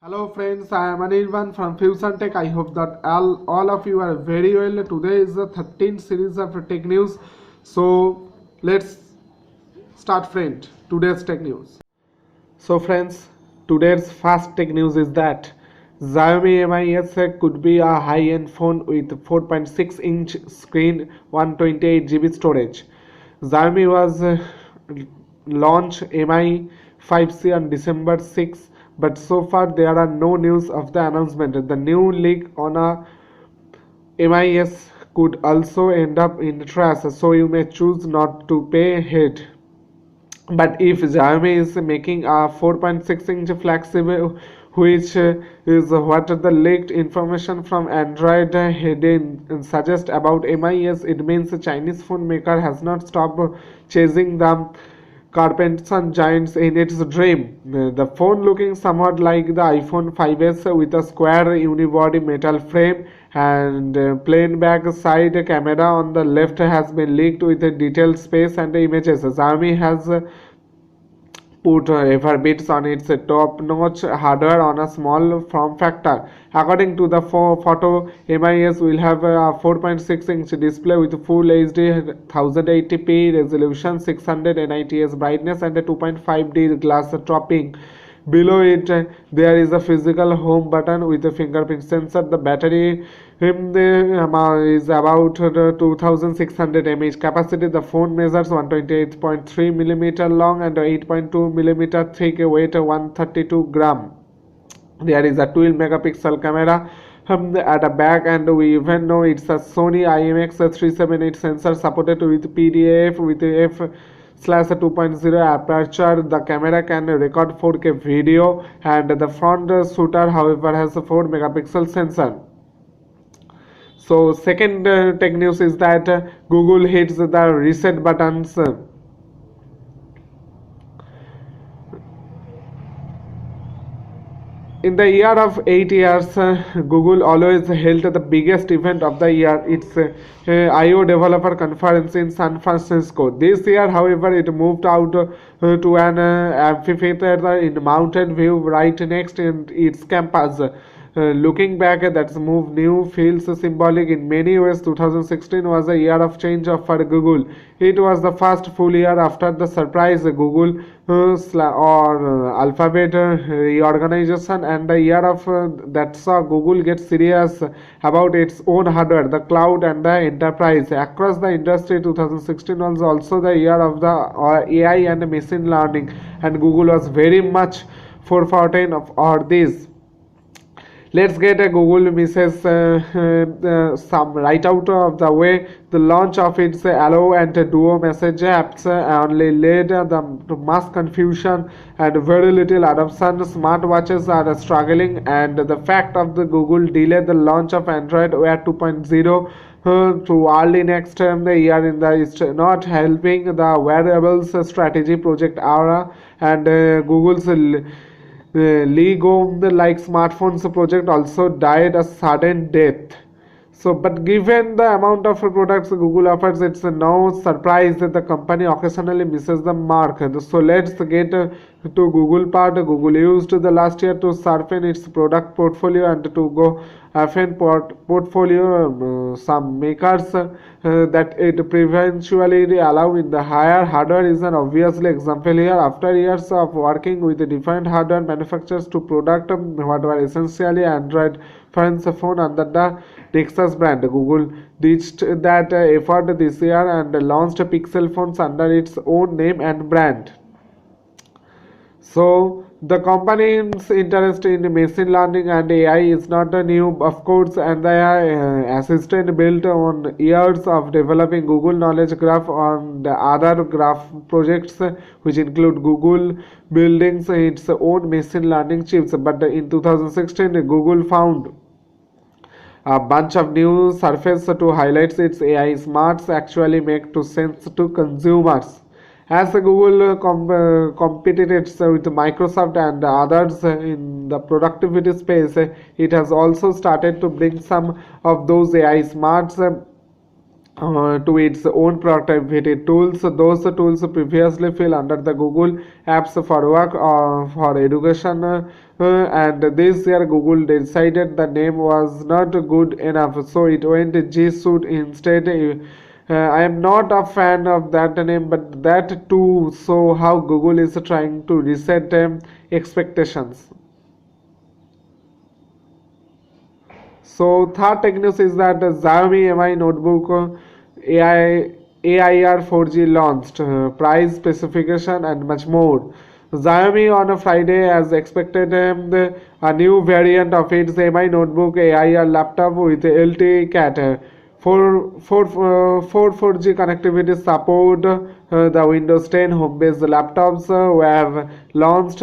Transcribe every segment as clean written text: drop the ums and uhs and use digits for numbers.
Hello friends, I am Anirban from Fusion Tech. I hope that all of you are very well. Today is the 13th series of tech news. So let's start friend today's tech news. So friends, today's first tech news is that Xiaomi Mi S could be a high-end phone with 4.6-inch screen, 128 GB storage. Xiaomi was launched Mi 5C on December 6, but so far there are no news of the announcement. The new leak on a MIS could also end up in trash, so you may choose not to pay heed. But if Xiaomi is making a 4.6-inch flagship, which is what the leaked information from Android hidden suggests about MIS, it means the Chinese phone maker has not stopped chasing the Carpenters giants in its dream. The phone looking somewhat like the iPhone 5s with a square unibody metal frame and plain back side camera on the left has been leaked with a detailed space and images. Xiaomi has put bits on its top-notch hardware on a small form factor. According to the photo, MIS will have a 4.6-inch display with Full HD 1080p resolution, 600 nits brightness, and a 2.5D glass topping. Below it, there is a physical home button with a fingerprint sensor. The battery is about 2600 mAh capacity. The phone measures 128.3 mm long and 8.2 mm thick, weight 132 gram. There is a 12 megapixel camera at the back, and we even know it's a Sony IMX378 sensor supported with PDAF with f/2.0 aperture. The camera can record 4K video, and the front shooter however has a 4 megapixel sensor. So second tech news is that Google hits the reset buttons. In the year of 8 years, Google always held the biggest event of the year, its I/O Developer Conference in San Francisco. This year, however, it moved out to an amphitheater in Mountain View right next in its campus. Looking back, that move new feels symbolic in many ways. 2016 was a year of change for Google. It was the first full year after the surprise Google Alphabet reorganization, and the year of that saw Google get serious about its own hardware, the cloud, and the enterprise. Across the industry, 2016 was also the year of the AI and machine learning, and Google was very much forefront of all these. Let's get a Google misses some right out of the way. The launch of its Allo and Duo message apps only led to mass confusion and very little adoption. Smartwatches are struggling, and the fact of the Google delayed the launch of Android Wear 2.0 to early next year is not helping the wearables strategy Project Aura and Google's Lego like smartphones project also died a sudden death. So, but given the amount of products Google offers, it's no surprise that the company occasionally misses the mark. So let's get to Google part. Google used the last year to sharpen its product portfolio and to go portfolio. Some makers that it previously allow in the higher hardware is an obviously example here. After years of working with the different hardware manufacturers to product what were essentially Android phone under the Nexus brand, Google ditched that effort this year and launched Pixel phones under its own name and brand. So the company's interest in machine learning and AI is not new, of course, and the assistant built on years of developing Google Knowledge Graph on the other graph projects, which include Google building its own machine learning chips. But in 2016, Google found a bunch of new surface to highlight its AI smarts actually make to sense to consumers. As Google competed with Microsoft and others in the productivity space, it has also started to bring some of those AI smarts to its own productivity tools. Those tools previously fell under the Google apps for work or for education and this year Google decided the name was not good enough, so it went G Suite instead. I am not a fan of that name, but that too. So how Google is trying to reset expectations. So third tech news is that the Xiaomi Mi notebook AI AIR 4G launched, price specification and much more. Xiaomi on a Friday, as expected, a new variant of its Mi notebook AIR laptop with LTE Cat 4G connectivity support. The Windows 10 home-based laptops were launched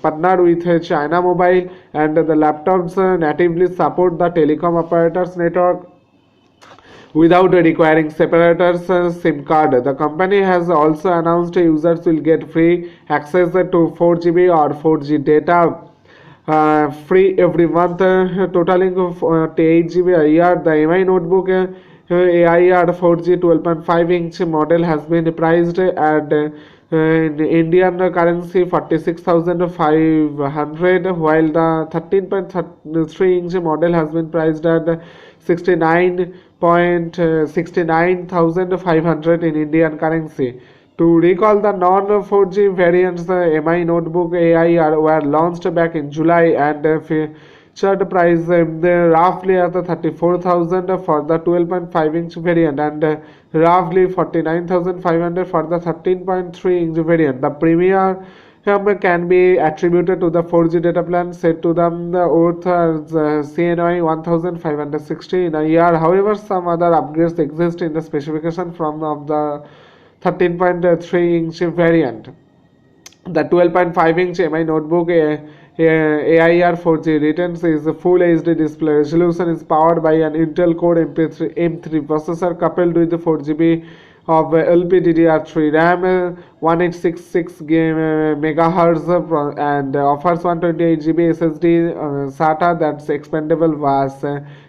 partnered with China Mobile, and the laptops natively support the telecom operators network without requiring separators SIM card. The company has also announced users will get free access to 4 GB or 4G data free every month, totaling 8 GB a year. The MI notebook AIR 4G 12.5-inch model has been priced at in Indian currency 46,500, while the 13.3-inch model has been priced at 69,500 in Indian currency. To recall, the non-4G variants, the MI notebook AI were launched back in July and featured price roughly at 34,000 for the 12.5-inch variant and roughly 49,500 for the 13.3-inch variant. The premier can be attributed to the 4G data plan set to them worth CNY 1560 in a year. However, some other upgrades exist in the specification from of the 13.3-inch variant. The 12.5-inch MI notebook AIR 4G retains its full HD display. Resolution is powered by an Intel Core M3 processor coupled with 4 GB of LPDDR3 RAM, 1866 megahertz, and offers 128 GB SSD SATA that's expandable VAS.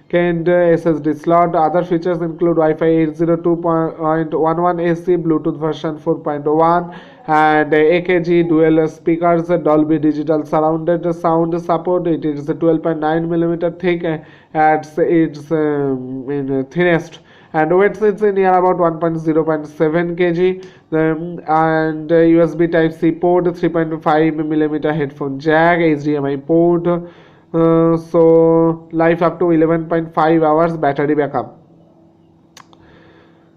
Canned SSD slot. Other features include Wi-Fi 802.11 AC, Bluetooth version 4.1, and AKG dual speakers, Dolby Digital surrounded sound support. It is 12.9 mm thick at its thinnest, and weight is near about 1.0.7 kg. And USB Type C port, 3.5 mm headphone jack, HDMI port. So life up to 11.5 hours battery backup.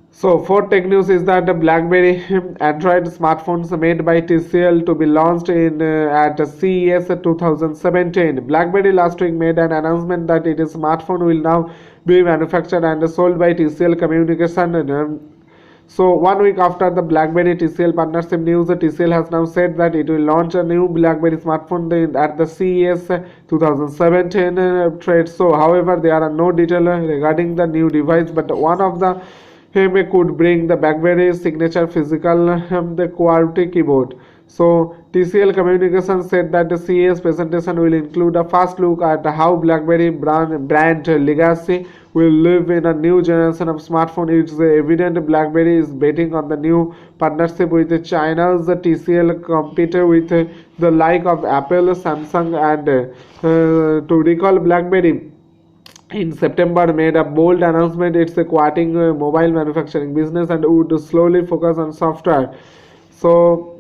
So fourth tech news is that the BlackBerry Android smartphones made by TCL to be launched in at CES 2017. BlackBerry last week made an announcement that its smartphone will now be manufactured and sold by TCL Communication. So 1 week after the BlackBerry TCL partnership news, TCL has now said that it will launch a new BlackBerry smartphone at the CES 2017 trade show. However, there are no details regarding the new device, but one of the could bring the BlackBerry's signature physical the QWERTY keyboard. So TCL Communications said that the CES presentation will include a first look at how BlackBerry brand legacy will live in a new generation of smartphone. It's evident BlackBerry is betting on the new partnership with China's TCL compete with the like of Apple, Samsung, and to recall, BlackBerry in September made a bold announcement. It's quitting mobile manufacturing business and would slowly focus on software. So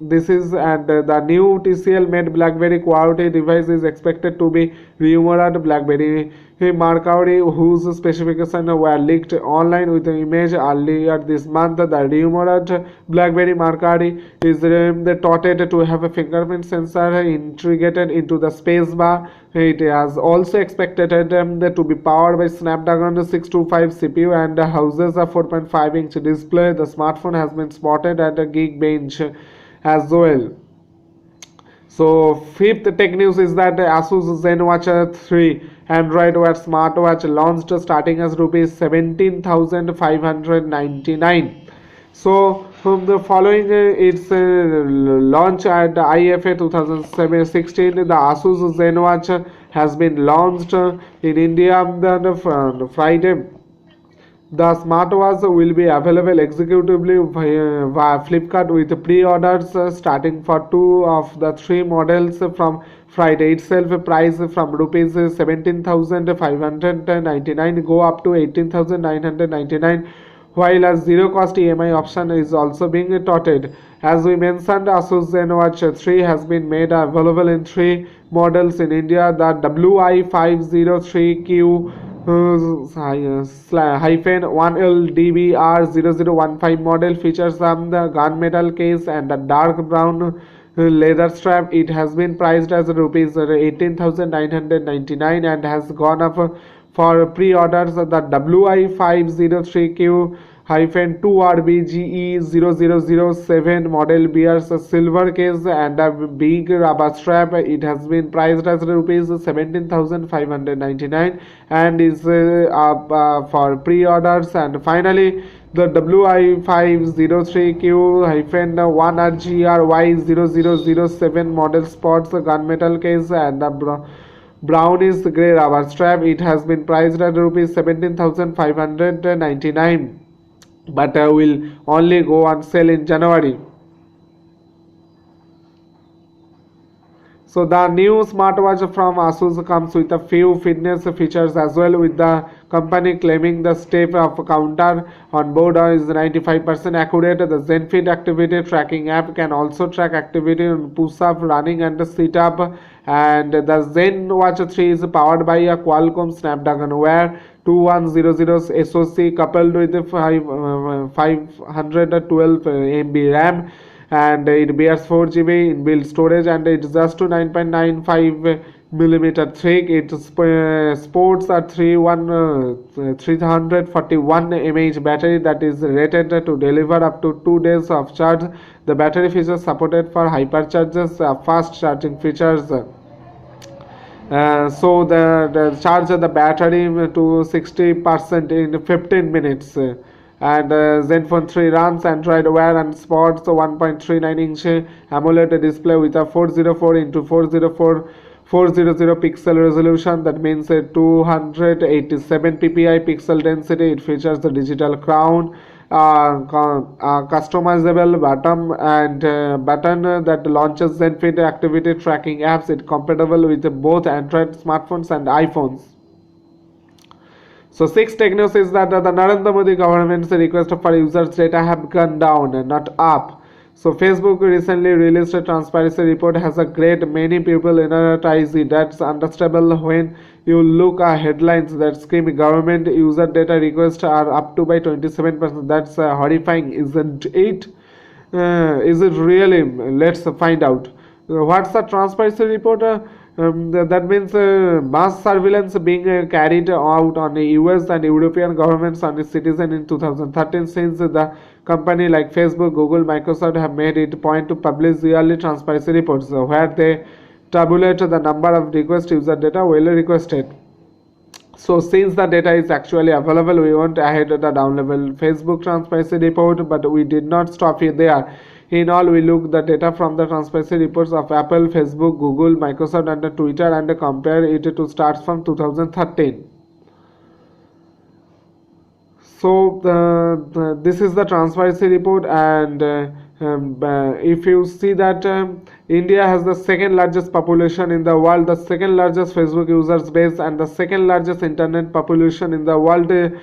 this is and the new TCL made BlackBerry QWERTY device is expected to be rumored BlackBerry Mercury, whose specifications were leaked online with the image earlier this month. The rumored BlackBerry Mercury is touted to have a fingerprint sensor integrated into the space bar. It is also expected to be powered by Snapdragon 625 CPU and houses a 4.5-inch display. The smartphone has been spotted at a Geekbench as well. So fifth tech news is that Asus ZenWatch 3 Android Wear smartwatch launched starting as rupees 17,599. So the following its launch at IFA 2016, the Asus ZenWatch has been launched in India on Friday. The smartwatch will be available executively via Flipkart with pre-orders starting for two of the three models from Friday itself. Price from rupees 17,599 go up to 18,999, while a zero cost EMI option is also being touted. As we mentioned, Asus ZenWatch 3 has been made available in three models in India: the WI503Q hyphen 1LDBR0015 model features the gunmetal case and the dark brown leather strap. It has been priced as rupees 18,999 and has gone up for pre-orders. The WI503Q hyphen 2RBGE0007 model bears a silver case and a big rubber strap. It has been priced as rupees 17,599 and is up for pre-orders. And finally, the WI503Q-1RGRY0007 model sports gunmetal case and the brownish grey rubber strap. It has been priced at rupees 17,599, but will only go on sale in January. So the new smartwatch from Asus comes with a few fitness features as well, with the company claiming the step of counter on board is 95% accurate. The ZenFit activity tracking app can also track activity on push-up, running and sit-up. And the ZenWatch 3 is powered by a Qualcomm Snapdragon Wear 2100 SoC coupled with 512 MB RAM, and it bears 4 GB inbuilt storage, and it's just to 9.95 millimeter thick. It sports a 341 mAh battery that is rated to deliver up to 2 days of charge. The battery features supported for hypercharges, fast charging features. So the charge the battery to 60% in 15 minutes. And Zenfone 3 runs Android Wear and sports 1.39-inch AMOLED display with a 404 into 400 pixel resolution. That means a 287 ppi pixel density. It features the digital crown, customizable button that launches ZenFit activity tracking apps. It's compatible with both Android smartphones and iPhones. So 6 tech news is that the Narendra Modi government's request for users' data have gone down, not up. So Facebook recently released a transparency report has a great many people energize it. That's understandable when you look at headlines that scream government user data requests are up to by 27%. That's horrifying, isn't it? Is it really? Let's find out. What's the transparency report? That means mass surveillance being carried out on the US and European governments on its citizens in 2013, since the company like Facebook, Google, Microsoft have made it a point to publish yearly transparency reports where they tabulate the number of request user data well requested. So since the data is actually available, we went ahead with the down-level Facebook transparency report, but we did not stop here there. In all, we looked the data from the transparency reports of Apple, Facebook, Google, Microsoft and Twitter and compare it to starts from 2013. So this is the transparency report, and if you see that India has the second largest population in the world, the second largest Facebook users base, and the second largest internet population in the world. It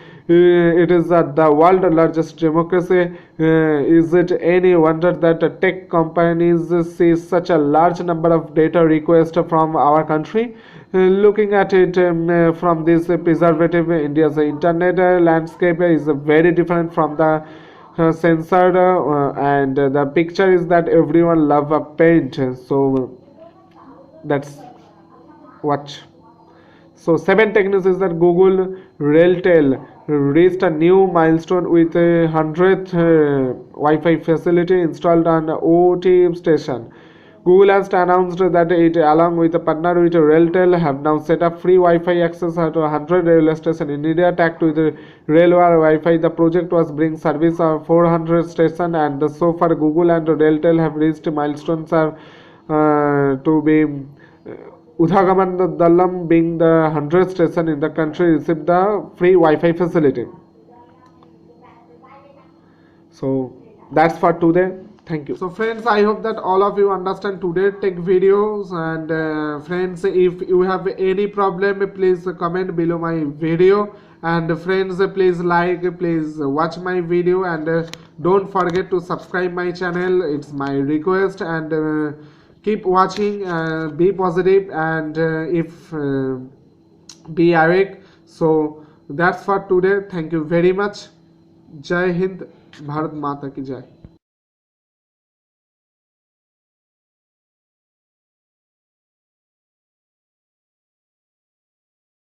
is the world largest democracy. Is it any wonder that tech companies see such a large number of data requests from our country? Looking at it from this preservative, India's internet landscape is very different from the censored, and the picture is that everyone love a paint. So that's watch. So 7 tech news is that Google RailTel reached a new milestone with a 100th Wi-Fi facility installed on Ooty station. Google has announced that it, along with a partner with RailTel, have now set up free Wi-Fi access at 100 railway stations in India tagged with Railway Wi-Fi. The project was bring service of 400 stations, and so far Google and RailTel have reached milestones to be Udhagamandalam being the 100th station in the country received the free Wi-Fi facility. So that's for today. Thank you. So friends, I hope that all of you understand today's tech videos, and friends, if you have any problem, please comment below my video, and friends, please like, please watch my video, and don't forget to subscribe my channel. It's my request, and keep watching, be positive, and if be awake. So that's for today. Thank you very much. जय हिंद, भारत माता की जय.